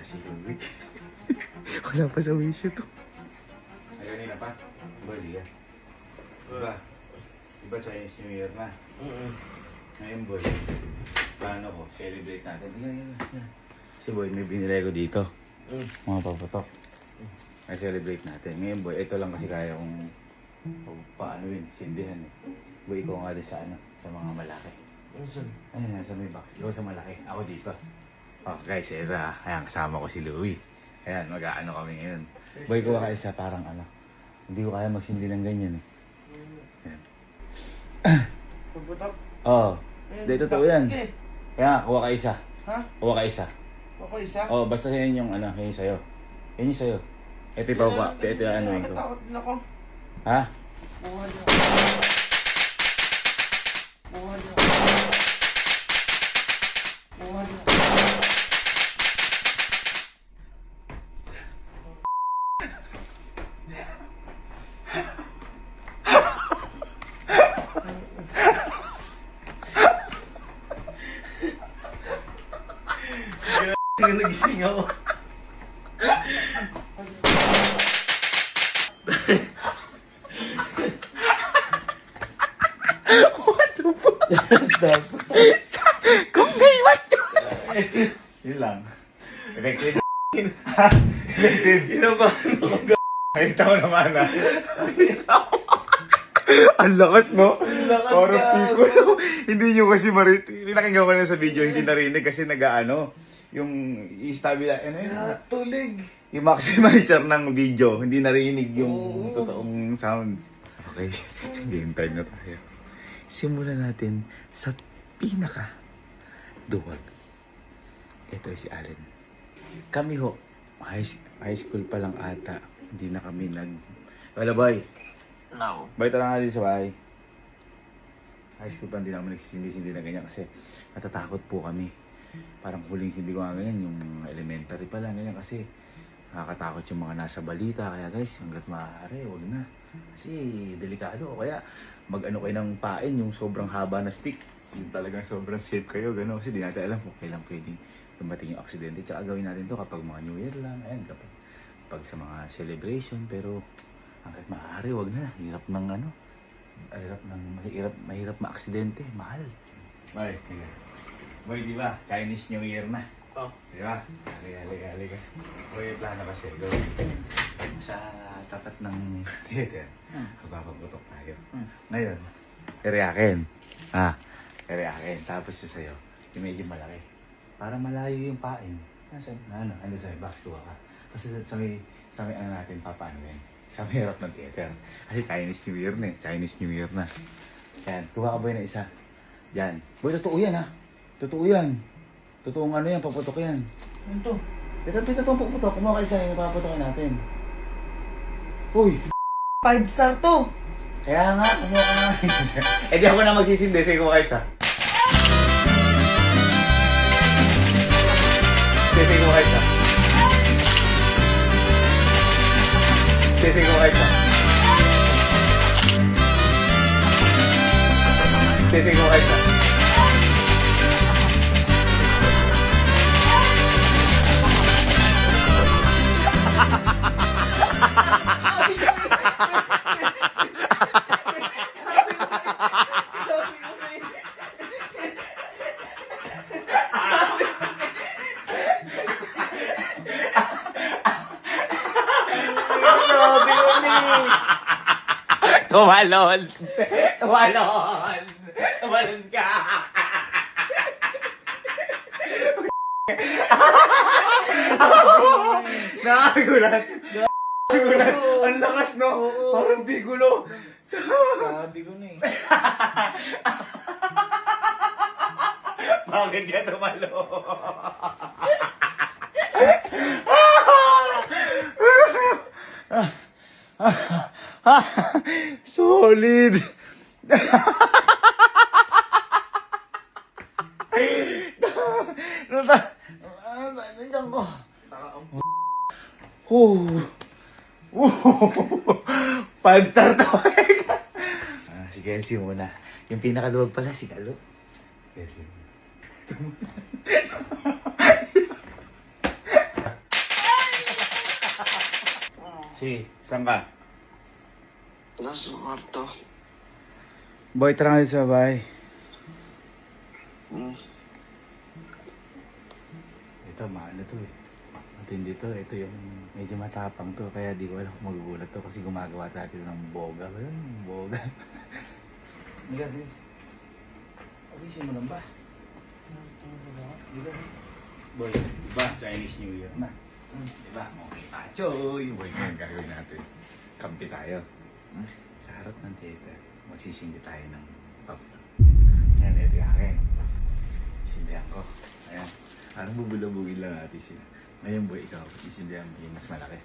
Wala si Louie. Wala pa sa wisyo to. Ay, kanina pa? Bali yan. Diba Chinese New Year na? Ngayon boy, plano ko, celebrate natin. Yan. Si boy, may binilay ko dito. Mga paputok. Ay, celebrate natin. Ngayon boy, ito lang kasi kaya kong paano yun, sindihan eh. Boy, ikaw nga din sa ano, sa mga malaki. Ayun, nasa may box. Ikaw sa malaki, ako dito. Oh guys, ito ayan, kasama ko si Louie. Ayan, mag-aano kami ngayon. Boy, kuha ka isa, parang ano. Hindi ko kaya magsindi ng ganyan eh. Ayan. Pagputok? Oo. Hindi, totoo yan. Kaya, kuha ka isa. Ha? Kuha ka isa. Ako isa? Oo, basta yan yung ano, yan yung sa'yo. Yan yung sa'yo. Ito yung papa, ito yung ano yung ko. Nakatakot din ako. Ha? Buhay niyo. Buhay niyo. Buhay niyo. Nagising ako. What the fuck? Kung may what yun? Yun lang. Effective. Effective. Yun ba? Nakita mo naman ha. Ang lakas no? Parang pico. Hindi nyo kasi nakinggan ko na sa video, hindi narinig kasi nag-ano. Yung i-stabila, ano yun? Tulig. Yung maximizer ng video, hindi narinig yung totoong sounds. Okay, game time na tayo. Simulan natin sa pinaka-duwag. Ito si Allen. Kami ho, high school pa lang ata. Hindi na kami Wala boy. No. Boy, tara nga din sa bahay. High school pa, hindi na kami nagsisindi-sindi na ganyan kasi natatakot po kami. Parang huling sindi ko nga ganyan, yung elementary pa lang ganyan kasi nakakatakot yung mga nasa balita. Kaya guys, hanggat maaari, huwag na. Kasi delikado. Kaya mag-ano kayo ng pain, yung sobrang haba na stick. Yung talagang sobrang safe kayo, gano'n. Kasi di natin alam kung kailan pwedeng dumating yung aksidente. Tsaka gawin natin to kapag mga New Year lang. Ayan, kapag sa mga celebration. Pero hanggat maaari, huwag na. Hirap ng ano. Mahirap ma-aksidente. Mahal. Bye. Boy, di ba? Chinese New Year na. Oh. Di ba? Halika. Boy, plano kasi. Go. Sa tapat ng theater, magpapaputok tayo. Ngayon, ere-akin. Ere-akin. Tapos yung sa'yo, yung medyo malaki. Para malayo yung pain. Nasaan? Ano sa'yo, box kuha ka. Kasi sa may ano natin, papaano yun? Sa may harap ng theater. Kasi Chinese New Year na eh. Chinese New Year na. Yan, kuha ka boy na isa. Yan. Boy, totoo yan ha. Totoo yan. Totoong ano yan, paputok yan. Ano to? Ito totoong paputok. Kumuha ka isa yung paputokin natin. Uy! 5 star to! Kaya nga, kumuha ka nga. Eh di ako na magsisindi. Sige, kumuha ka isa. Sige, kumuha ka isa. Sige, kumuha ka isa. Sige, kumuha ka isa. Tumalon ka. Nakagulat. Ang lakas no. Parang bigulo. Sabi ko na eh. Bakit ka tumalon? Solid. Saan ko? Pag-star to. Si Kelsey muna. Yung pinakaluwag pala si Kalo. Kelsey. Si, saan ka? Nasa kwarto. Boy, tara nga dito sa bahay. Ito, maano to eh. Matindi to. Ito yung medyo matapang to. Kaya di ko alam kung magugulat to kasi gumagawa tayo ng boga. Ayun, boga. Miga, please. Abisin mo lang ba? Miga. Boy, diba? Chinese New Year na. Diba? Okay, pachoy. Boy, ngayon gagawin natin. Kampi tayo. Sa harap ng theater, magsisindi tayo ng pablo. Ayan, ito yung akin. Sindihan ko. Ayan. Parang bubulabugin lang natin sila. Ngayon boy, ikaw, isindihan mo yung mas malaki.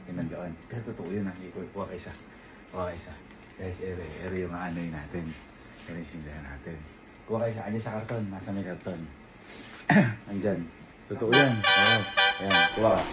Yung nandoon. Pero totoo yun ha. Kuha ka isa. Kuha ka isa. Guys, ere yung ano yun natin. Ere yung sindihan natin. Kuha ka isa. Andyan sa karton. Nasa may karton. Andyan. Totoo yan. Oo. Ayan. Kuha ka.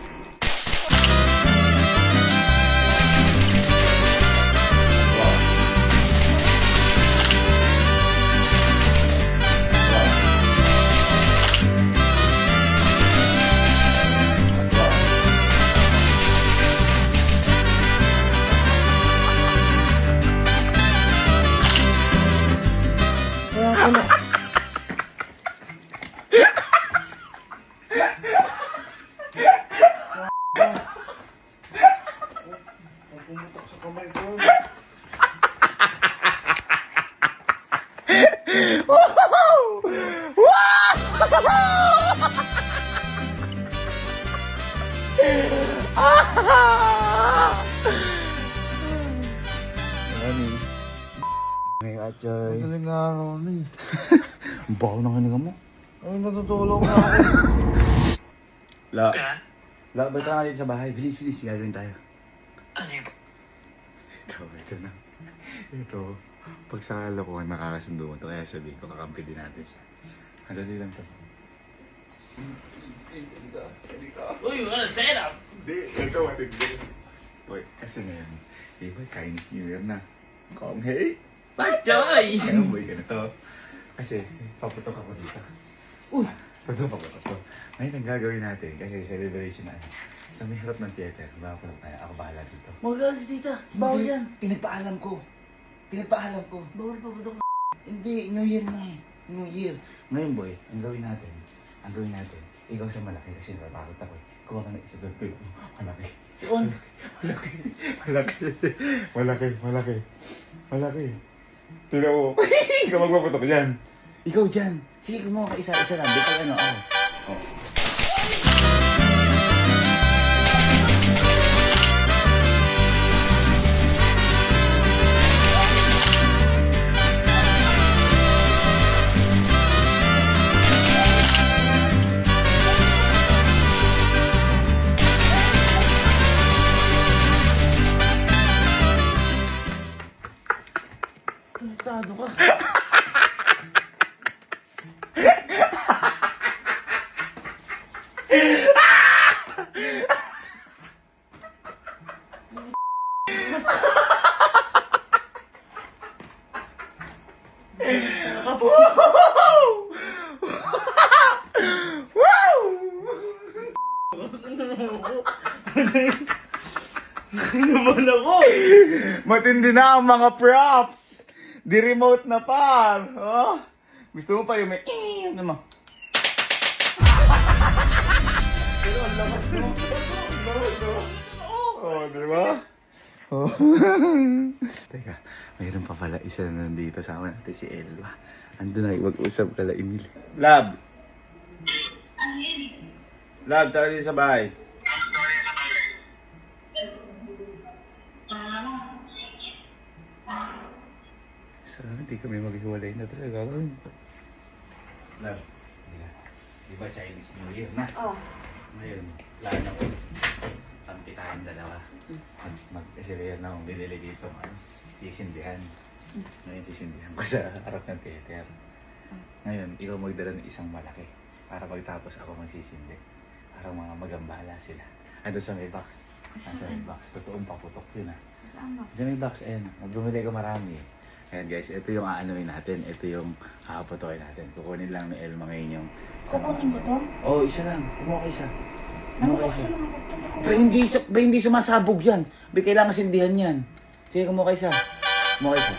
Pumutok sa kamay ko. Mami. Ngayon, Achoy. Madaling araw na eh. Ang baho ng hininga mo. Ay, natutulog na ako. La. La, ba't ka nga dito sa bahay? Bilis, bilis. Gagawin tayo. Ano yun? Ito na. Ito. Pag sa kalokohan, makakasundo mo ito. Kaya sabihin ko, kakampi din natin siya. Madali lang ito. Uy, you wanna set up? Hindi, ito matindi. Uy, kasi ngayon, di ba Chinese New Year na? Kong hey! Pachoy! Ngayon boy, ganito. Kasi, paputok ako dito. Uy! Paputok ako. Ngayon ang gagawin natin, kasi celebration na. Sa may harap ng theater, paputok tayo. Ako bahala dito. Magalas tita. Bawal Hindi, yan. Pinagpaalam ko. Pinagpaalam ko. Bawal pa putok. Hindi, New Year na eh. New Year. Ngayon boy, ang gawin natin, ikaw sa malaki kasi natatakot ako. Kuha ka ng isa doon, pero malaki. Yun. Malaki. Malaki. Malaki. Malaki. Malaki. Tira mo. Ikaw magpaputok dyan. Ikaw dyan. Sige, kumuha ka isa-isa lang. Di ka ano, ako. Oh. Konektado ka. Naman ako. Matindi na ang mga props. Di remote na pa. Oh. Gusto mo pa yung may ano mo? Pero ang lakas mo. Oh, di ba? Oh. Teka, mayroon pa pala isa na nandito. Sama natin si Elva. Ando na, mag-usap ka la, Emil. Lab! Lab, tara din sa bahay. Sana hindi kami maghiwalay na ito sa gagawin ko. Love, di ba Chinese New Year na? Oh. Ngayon, plano ko. Kampi tayong dalawa. Mag-reserve na akong binili dito. Sisindihan. Ngayon sisindihan ko sa harap ng theater. Ngayon, ikaw magdala ng isang malaki. Para pagtapos ako magsisindi. Para mga magambala sila. Ando sa may box. Ando sa may box. Totoong paputok yun ah. Sa may box, ayan. Bumili ko marami. Ayan guys, ito yung aanuin natin. Ito yung hahaputokin natin. Kukunin lang ni Elma ngayon yung... Kukunin ko to? Oo, isa lang. Kumuha ka isa. Namabuksan naman ako. Ba hindi sumasabog yan. Ba kailangan sindihan yan. Sige, kumuha isa. Kumuha isa.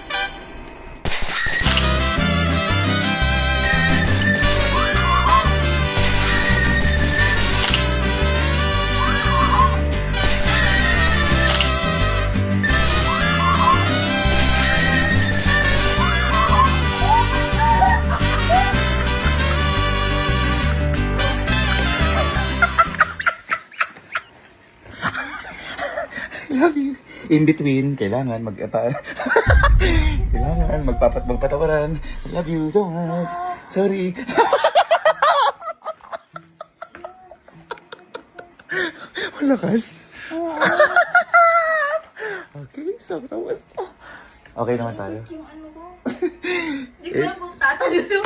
Love you. In between, kailangan kailangan magpatawaran. I love you so much. Sorry. Malakas. Okay, so tapos na. Okay naman tayo. Yung ano ko. Hindi ko alam kung tatalito.